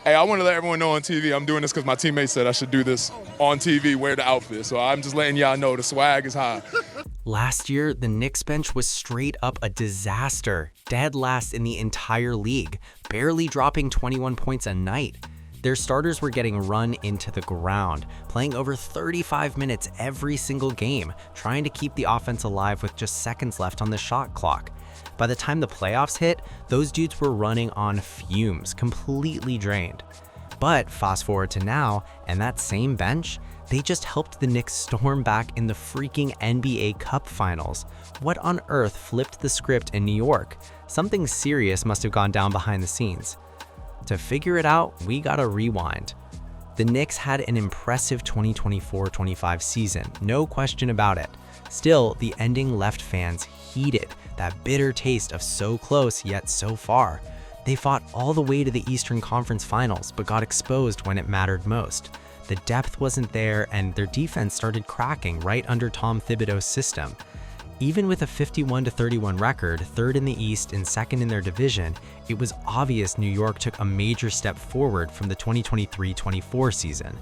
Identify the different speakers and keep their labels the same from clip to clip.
Speaker 1: Hey, I want to let everyone know on TV, I'm doing this because my teammates said I should do this on TV, wear the outfit. So I'm just letting y'all know the swag is high.
Speaker 2: Last year, the Knicks bench was straight up a disaster, dead last in the entire league, barely dropping 21 points a night. Their starters were getting run into the ground, playing over 35 minutes every single game, trying to keep the offense alive with just seconds left on the shot clock. By the time the playoffs hit, those dudes were running on fumes, completely drained. But fast forward to now, and that same bench, they just helped the Knicks storm back in the freaking NBA Cup Finals. What on earth flipped the script in New York? Something serious must have gone down behind the scenes. To figure it out, we gotta rewind. The Knicks had an impressive 2024-25 season, no question about it. Still, the ending left fans heated, that bitter taste of so close yet so far. They fought all the way to the Eastern Conference Finals, but got exposed when it mattered most. The depth wasn't there, and their defense started cracking right under Tom Thibodeau's system. Even with a 51-31 record, third in the East and second in their division, it was obvious New York took a major step forward from the 2023-24 season.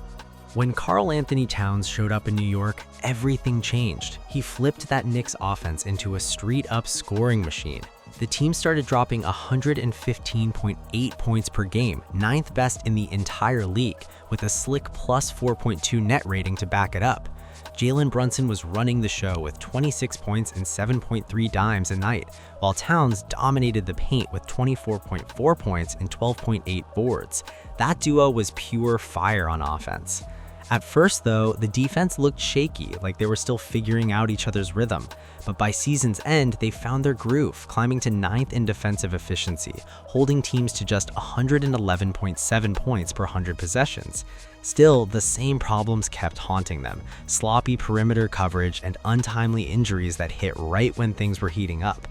Speaker 2: When Karl Anthony Towns showed up in New York, everything changed. He flipped that Knicks offense into a straight-up scoring machine. The team started dropping 115.8 points per game, ninth best in the entire league, with a slick plus 4.2 net rating to back it up. Jalen Brunson was running the show with 26 points and 7.3 dimes a night, while Towns dominated the paint with 24.4 points and 12.8 boards. That duo was pure fire on offense. At first, though, the defense looked shaky, like they were still figuring out each other's rhythm. But by season's end, they found their groove, climbing to 9th in defensive efficiency, holding teams to just 111.7 points per 100 possessions. Still, the same problems kept haunting them: sloppy perimeter coverage and untimely injuries that hit right when things were heating up.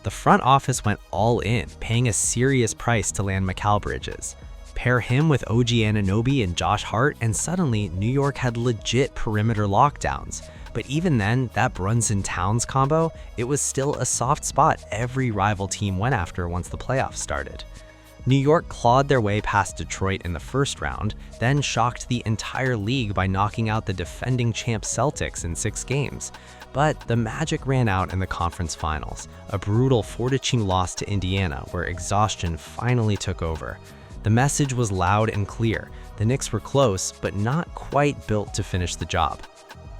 Speaker 2: The front office went all in, paying a serious price to land Mikal Bridges. Pair him with OG Anunoby and Josh Hart, and suddenly New York had legit perimeter lockdowns. But even then, that Brunson-Towns combo, it was still a soft spot every rival team went after once the playoffs started. New York clawed their way past Detroit in the first round, then shocked the entire league by knocking out the defending champ Celtics in 6 games. But the magic ran out in the conference finals, a brutal 4-2 loss to Indiana where exhaustion finally took over. The message was loud and clear. The Knicks were close, but not quite built to finish the job.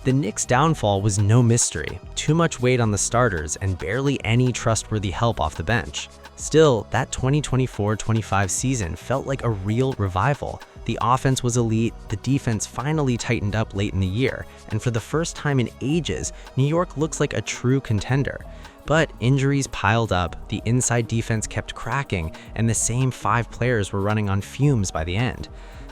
Speaker 2: The Knicks' downfall was no mystery. Too much weight on the starters and barely any trustworthy help off the bench. Still, that 2024-25 season felt like a real revival. The offense was elite, the defense finally tightened up late in the year, and for the first time in ages, New York looks like a true contender. But injuries piled up, the inside defense kept cracking, and the same 5 players were running on fumes by the end.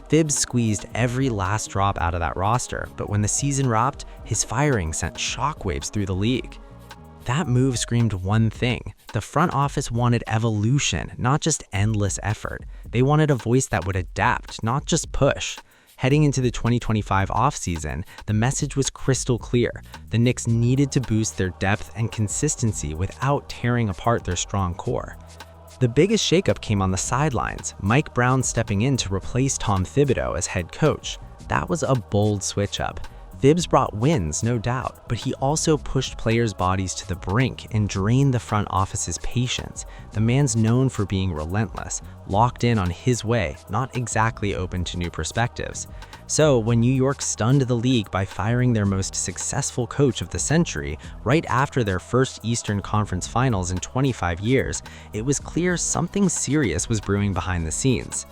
Speaker 2: Thibs squeezed every last drop out of that roster, but when the season wrapped, his firing sent shockwaves through the league. That move screamed one thing: the front office wanted evolution, not just endless effort. They wanted a voice that would adapt, not just push. Heading into the 2025 offseason, the message was crystal clear. The Knicks needed to boost their depth and consistency without tearing apart their strong core. The biggest shakeup came on the sidelines, Mike Brown stepping in to replace Tom Thibodeau as head coach. That was a bold switch-up. Thibs brought wins, no doubt, but he also pushed players' bodies to the brink and drained the front office's patience. The man's known for being relentless, locked in on his way, not exactly open to new perspectives. So when New York stunned the league by firing their most successful coach of the century right after their first Eastern Conference Finals in 25 years, it was clear something serious was brewing behind the scenes.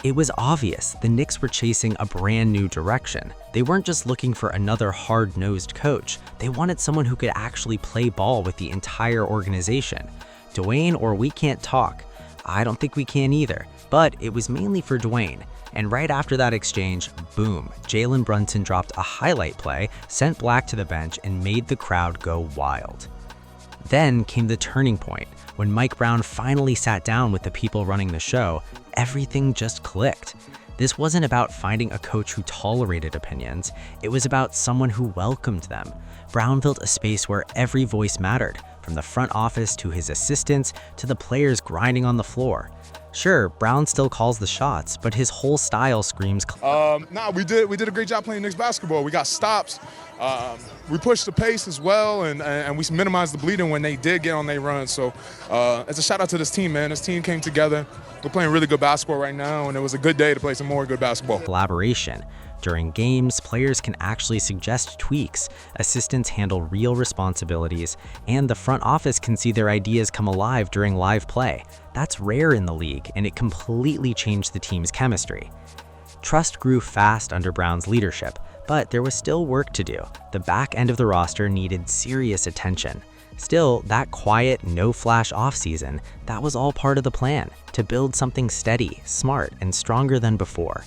Speaker 2: It was obvious the Knicks were chasing a brand new direction. They weren't just looking for another hard-nosed coach. They wanted someone who could actually play ball with the entire organization. Dwayne or we can't talk. I don't think we can either, but it was mainly for Dwayne. And right after that exchange, boom, Jalen Brunson dropped a highlight play, sent Black to the bench, and made the crowd go wild. Then came the turning point. When Mike Brown finally sat down with the people running the show, everything just clicked. This wasn't about finding a coach who tolerated opinions. It was about someone who welcomed them. Brown built a space where every voice mattered, from the front office to his assistants to the players grinding on the floor. Sure, Brown still calls the shots, but his whole style screams
Speaker 1: We did a great job playing Knicks basketball. We got stops. We pushed the pace as well, and we minimized the bleeding when they did get on their run. So it's a shout out to this team, man. This team came together. We're playing really good basketball right now, and it was a good day to play some more good basketball.
Speaker 2: collaboration. During games, players can actually suggest tweaks, assistants handle real responsibilities, and the front office can see their ideas come alive during live play. That's rare in the league, and it completely changed the team's chemistry. Trust grew fast under Brown's leadership, but there was still work to do. The back end of the roster needed serious attention. Still, that quiet, no-flash offseason, that was all part of the plan, to build something steady, smart, and stronger than before.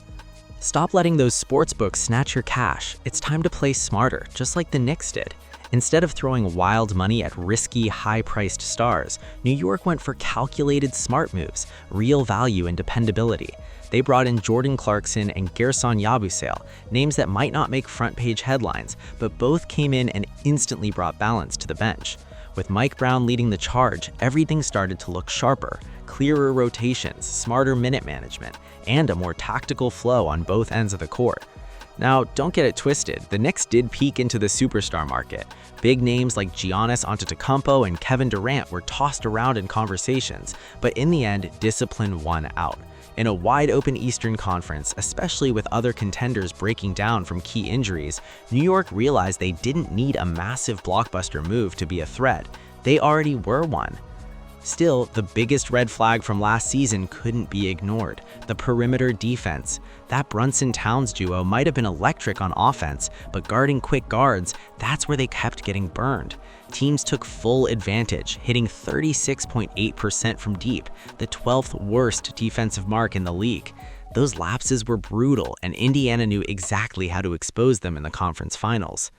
Speaker 2: Stop letting those sports books snatch your cash. It's time to play smarter, just like the Knicks did. Instead of throwing wild money at risky, high-priced stars, New York went for calculated smart moves, real value and dependability. They brought in Jordan Clarkson and Gerson Yabusele, names that might not make front-page headlines, but both came in and instantly brought balance to the bench. With Mike Brown leading the charge, everything started to look sharper, clearer rotations, smarter minute management, and a more tactical flow on both ends of the court. Now, don't get it twisted, the Knicks did peek into the superstar market. Big names like Giannis Antetokounmpo and Kevin Durant were tossed around in conversations, but in the end, discipline won out. In a wide-open Eastern Conference, especially with other contenders breaking down from key injuries, New York realized they didn't need a massive blockbuster move to be a threat. They already were one. Still, the biggest red flag from last season couldn't be ignored: the perimeter defense. That Brunson-Towns duo might have been electric on offense, but guarding quick guards, that's where they kept getting burned. Teams took full advantage, hitting 36.8% from deep, the 12th worst defensive mark in the league. Those lapses were brutal, and Indiana knew exactly how to expose them in the conference finals.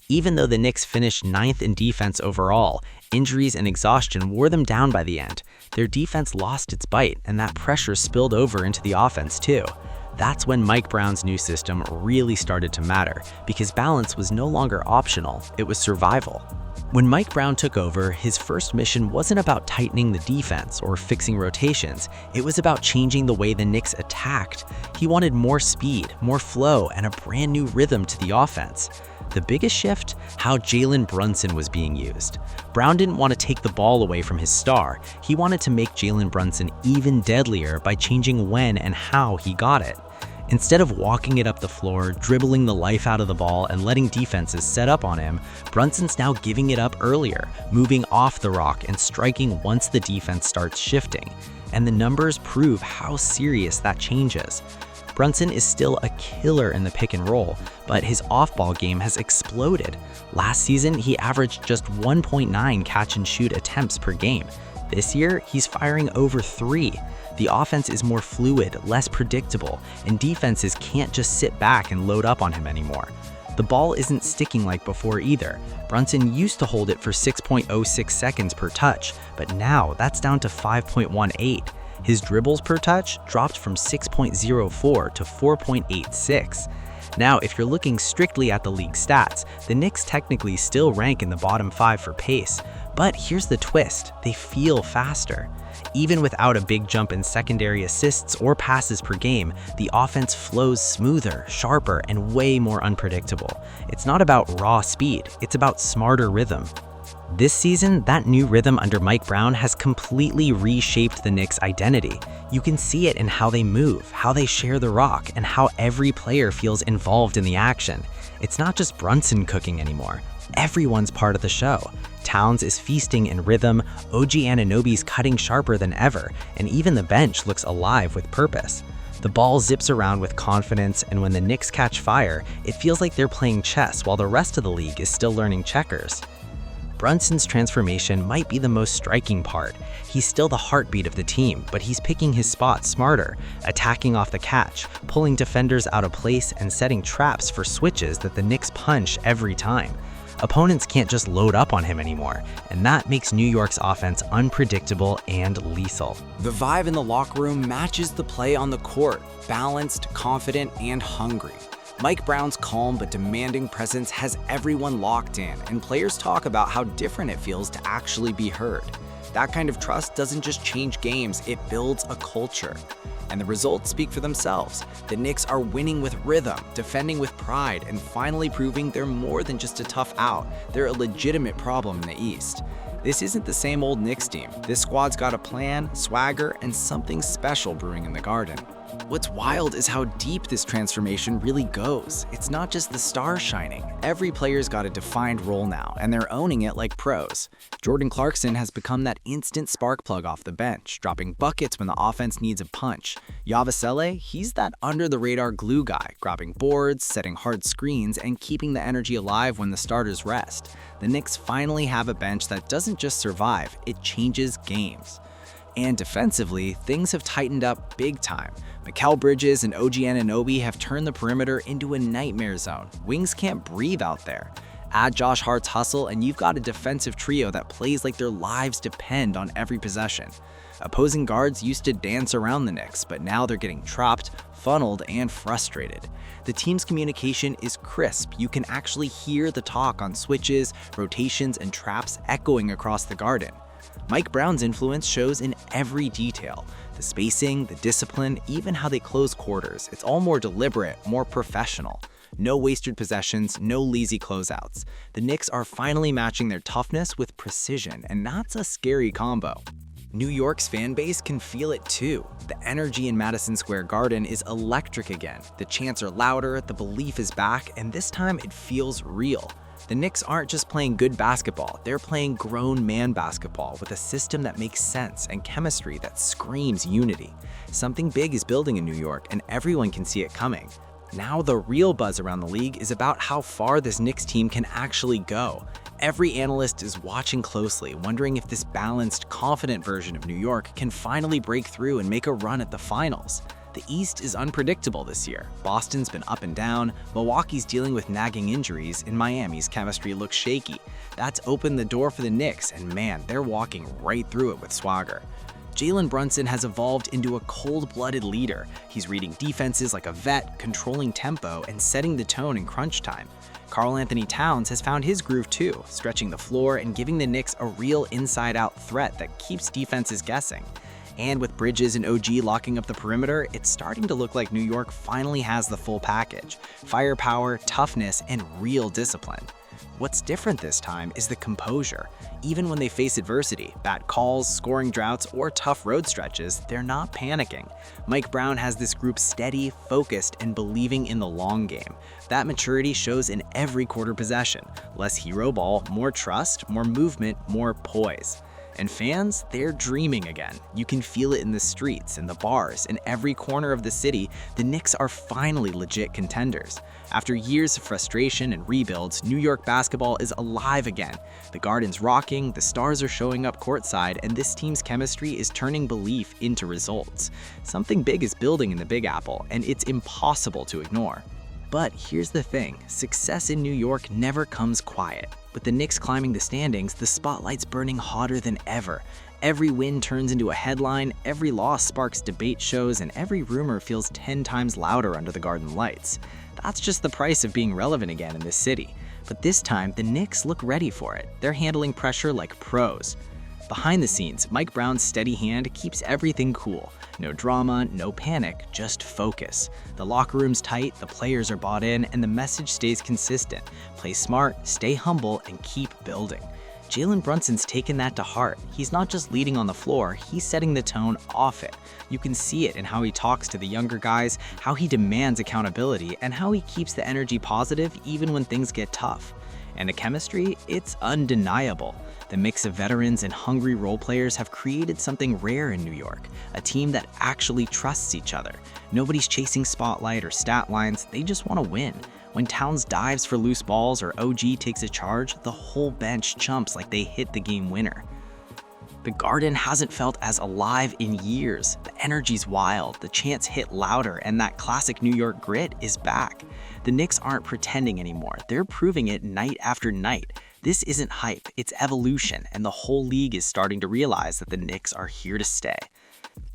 Speaker 2: Even though the Knicks finished 9th in defense overall, injuries and exhaustion wore them down by the end. Their defense lost its bite, and that pressure spilled over into the offense too. That's when Mike Brown's new system really started to matter, because balance was no longer optional, it was survival. When Mike Brown took over, his first mission wasn't about tightening the defense or fixing rotations, it was about changing the way the Knicks attacked. He wanted more speed, more flow, and a brand new rhythm to the offense. The biggest shift? How Jalen Brunson was being used. Brown didn't want to take the ball away from his star. He wanted to make Jalen Brunson even deadlier by changing when and how he got it. Instead of walking it up the floor, dribbling the life out of the ball, and letting defenses set up on him, Brunson's now giving it up earlier, moving off the rock and striking once the defense starts shifting. And the numbers prove how serious that change is. Brunson is still a killer in the pick and roll, but his off-ball game has exploded. Last season, he averaged just 1.9 catch-and-shoot attempts per game. This year, he's firing over 3. The offense is more fluid, less predictable, and defenses can't just sit back and load up on him anymore. The ball isn't sticking like before either. Brunson used to hold it for 6.06 seconds per touch, but now that's down to 5.18. His dribbles per touch dropped from 6.04 to 4.86. Now, if you're looking strictly at the league stats, the Knicks technically still rank in the bottom 5 for pace. But here's the twist: they feel faster. Even without a big jump in secondary assists or passes per game, the offense flows smoother, sharper, and way more unpredictable. It's not about raw speed, it's about smarter rhythm. This season, that new rhythm under Mike Brown has completely reshaped the Knicks' identity. You can see it in how they move, how they share the rock, and how every player feels involved in the action. It's not just Brunson cooking anymore. Everyone's part of the show. Towns is feasting in rhythm, OG Anunoby's cutting sharper than ever, and even the bench looks alive with purpose. The ball zips around with confidence, and when the Knicks catch fire, it feels like they're playing chess while the rest of the league is still learning checkers. Brunson's transformation might be the most striking part. He's still the heartbeat of the team, but he's picking his spots smarter, attacking off the catch, pulling defenders out of place, and setting traps for switches that the Knicks punch every time. Opponents can't just load up on him anymore, and that makes New York's offense unpredictable and lethal.
Speaker 3: The vibe in the locker room matches the play on the court, balanced, confident, and hungry. Mike Brown's calm but demanding presence has everyone locked in, and players talk about how different it feels to actually be heard. That kind of trust doesn't just change games, it builds a culture. And the results speak for themselves. The Knicks are winning with rhythm, defending with pride, and finally proving they're more than just a tough out. They're a legitimate problem in the East. This isn't the same old Knicks team. This squad's got a plan, swagger, and something special brewing in the Garden. What's wild is how deep this transformation really goes. It's not just the stars shining. Every player's got a defined role now, and they're owning it like pros. Jordan Clarkson has become that instant spark plug off the bench, dropping buckets when the offense needs a punch. Yavasele, he's that under-the-radar glue guy, grabbing boards, setting hard screens, and keeping the energy alive when the starters rest. The Knicks finally have a bench that doesn't just survive, it changes games. And defensively, things have tightened up big time. Mikal Bridges and OG Anunoby have turned the perimeter into a nightmare zone. Wings can't breathe out there. Add Josh Hart's hustle and you've got a defensive trio that plays like their lives depend on every possession. Opposing guards used to dance around the Knicks, but now they're getting trapped, funneled, and frustrated. The team's communication is crisp. You can actually hear the talk on switches, rotations, and traps echoing across the Garden. Mike Brown's influence shows in every detail. The spacing, the discipline, even how they close quarters. It's all more deliberate, more professional. No wasted possessions, no lazy closeouts. The Knicks are finally matching their toughness with precision, and that's a scary combo. New York's fan base can feel it too. The energy in Madison Square Garden is electric again. The chants are louder, the belief is back, and this time it feels real. The Knicks aren't just playing good basketball, they're playing grown man basketball with a system that makes sense and chemistry that screams unity. Something big is building in New York, and everyone can see it coming. Now the real buzz around the league is about how far this Knicks team can actually go. Every analyst is watching closely, wondering if this balanced, confident version of New York can finally break through and make a run at the finals. The East is unpredictable this year. Boston's been up and down, Milwaukee's dealing with nagging injuries, and Miami's chemistry looks shaky. That's opened the door for the Knicks, and man, they're walking right through it with swagger. Jalen Brunson has evolved into a cold-blooded leader. He's reading defenses like a vet, controlling tempo, and setting the tone in crunch time. Karl Anthony Towns has found his groove too, stretching the floor and giving the Knicks a real inside-out threat that keeps defenses guessing. And with Bridges and OG locking up the perimeter, it's starting to look like New York finally has the full package: firepower, toughness, and real discipline. What's different this time is the composure. Even when they face adversity, bad calls, scoring droughts, or tough road stretches, they're not panicking. Mike Brown has this group steady, focused, and believing in the long game. That maturity shows in every quarter possession. Less hero ball, more trust, more movement, more poise. And fans, they're dreaming again. You can feel it in the streets, in the bars, in every corner of the city. The Knicks are finally legit contenders. After years of frustration and rebuilds, New York basketball is alive again. The Garden's rocking, the stars are showing up courtside, and this team's chemistry is turning belief into results. Something big is building in the Big Apple, and it's impossible to ignore. But here's the thing, success in New York never comes quiet. With the Knicks climbing the standings, the spotlight's burning hotter than ever. Every win turns into a headline, every loss sparks debate shows, and every rumor feels 10 times louder under the Garden lights. That's just the price of being relevant again in this city. But this time, the Knicks look ready for it. They're handling pressure like pros. Behind the scenes, Mike Brown's steady hand keeps everything cool. No drama, no panic, just focus. The locker room's tight, the players are bought in, and the message stays consistent. Play smart, stay humble, and keep building. Jalen Brunson's taken that to heart. He's not just leading on the floor, he's setting the tone off it. You can see it in how he talks to the younger guys, how he demands accountability, and how he keeps the energy positive even when things get tough. And the chemistry, it's undeniable. The mix of veterans and hungry role players have created something rare in New York, a team that actually trusts each other. Nobody's chasing spotlight or stat lines, they just want to win. When Towns dives for loose balls or OG takes a charge, the whole bench jumps like they hit the game winner. The Garden hasn't felt as alive in years. The energy's wild, the chants hit louder, and that classic New York grit is back. The Knicks aren't pretending anymore, they're proving it night after night. This isn't hype, it's evolution, and the whole league is starting to realize that the Knicks are here to stay.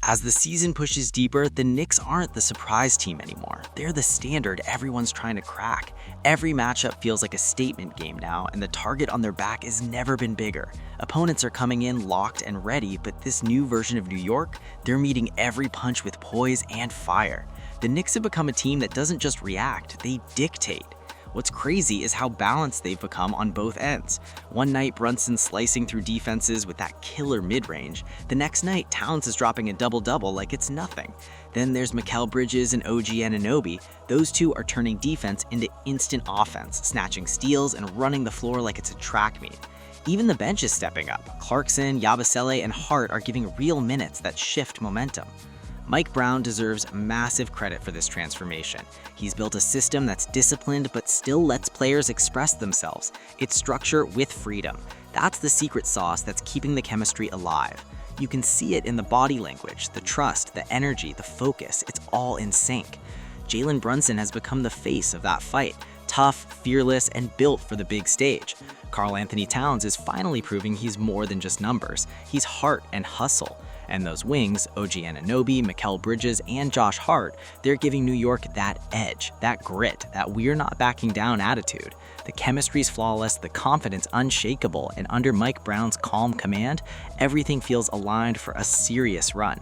Speaker 3: As the season pushes deeper, the Knicks aren't the surprise team anymore. They're the standard everyone's trying to crack. Every matchup feels like a statement game now, and the target on their back has never been bigger. Opponents are coming in locked and ready, but this new version of New York, they're meeting every punch with poise and fire. The Knicks have become a team that doesn't just react, they dictate. What's crazy is how balanced they've become on both ends. One night, Brunson's slicing through defenses with that killer mid-range. The next night, Towns is dropping a double-double like it's nothing. Then there's Mikal Bridges and OG Anunoby. Those two are turning defense into instant offense, snatching steals and running the floor like it's a track meet. Even the bench is stepping up. Clarkson, Yabusele, and Hart are giving real minutes that shift momentum. Mike Brown deserves massive credit for this transformation. He's built a system that's disciplined but still lets players express themselves. It's structure with freedom. That's the secret sauce that's keeping the chemistry alive. You can see it in the body language, the trust, the energy, the focus. It's all in sync. Jalen Brunson has become the face of that fight. Tough, fearless, and built for the big stage. Karl Anthony Towns is finally proving he's more than just numbers. He's heart and hustle. And those wings, OG Anunoby, Mikal Bridges, and Josh Hart, they're giving New York that edge, that grit, that we're not backing down attitude. The chemistry's flawless, the confidence unshakable, and under Mike Brown's calm command, everything feels aligned for a serious run.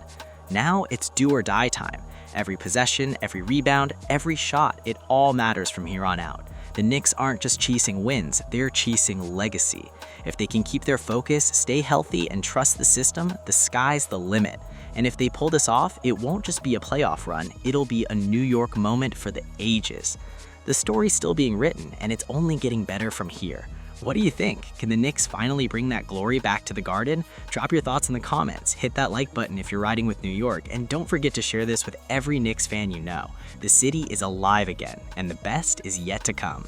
Speaker 3: Now it's do or die time. Every possession, every rebound, every shot, it all matters from here on out. The Knicks aren't just chasing wins, they're chasing legacy. If they can keep their focus, stay healthy, and trust the system, the sky's the limit. And if they pull this off, it won't just be a playoff run, it'll be a New York moment for the ages. The story's still being written, and it's only getting better from here. What do you think? Can the Knicks finally bring that glory back to the Garden? Drop your thoughts in the comments, hit that like button if you're riding with New York, and don't forget to share this with every Knicks fan you know. The city is alive again, and the best is yet to come.